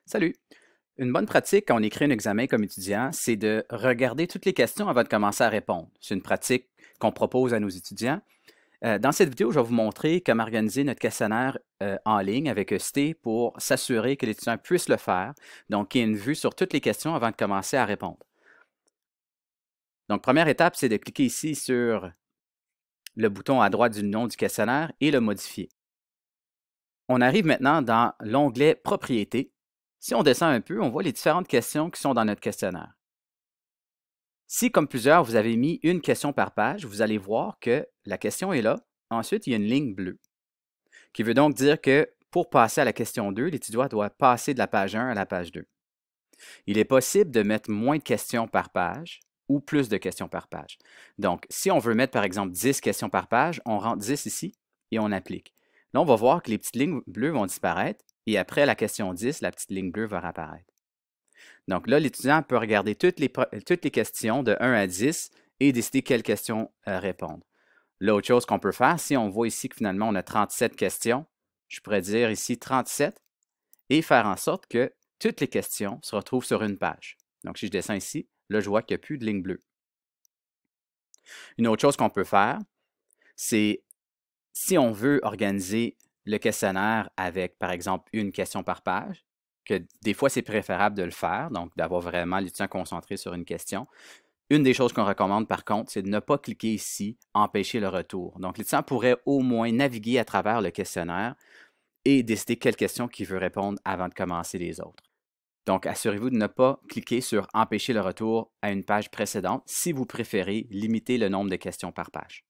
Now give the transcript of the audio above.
Salut! Une bonne pratique quand on écrit un examen comme étudiant, c'est de regarder toutes les questions avant de commencer à répondre. C'est une pratique qu'on propose à nos étudiants. Dans cette vidéo, je vais vous montrer comment organiser notre questionnaire en ligne avec ST pour s'assurer que l'étudiant puisse le faire, donc qu'il y ait une vue sur toutes les questions avant de commencer à répondre. Donc, première étape, c'est de cliquer ici sur le bouton à droite du nom du questionnaire et le modifier. On arrive maintenant dans l'onglet Propriétés. Si on descend un peu, on voit les différentes questions qui sont dans notre questionnaire. Si, comme plusieurs, vous avez mis une question par page, vous allez voir que la question est là. Ensuite, il y a une ligne bleue, qui veut donc dire que pour passer à la question 2, l'étudiant doit passer de la page 1 à la page 2. Il est possible de mettre moins de questions par page ou plus de questions par page. Donc, si on veut mettre, par exemple, 10 questions par page, on rentre 10 ici et on applique. Là, on va voir que les petites lignes bleues vont disparaître et après la question 10, la petite ligne bleue va réapparaître. Donc là, l'étudiant peut regarder toutes les questions de 1 à 10 et décider quelles questions répondre. L'autre chose qu'on peut faire, si on voit ici que finalement on a 37 questions, je pourrais dire ici 37 et faire en sorte que toutes les questions se retrouvent sur une page. Donc si je descends ici, là je vois qu'il n'y a plus de ligne bleue. Une autre chose qu'on peut faire, c'est si on veut organiser le questionnaire avec, par exemple, une question par page, que des fois c'est préférable de le faire, donc d'avoir vraiment l'étudiant concentré sur une question. Une des choses qu'on recommande par contre, c'est de ne pas cliquer ici « Empêcher le retour ». Donc l'étudiant pourrait au moins naviguer à travers le questionnaire et décider quelle question qu'il veut répondre avant de commencer les autres. Donc assurez-vous de ne pas cliquer sur « Empêcher le retour » à une page précédente si vous préférez limiter le nombre de questions par page.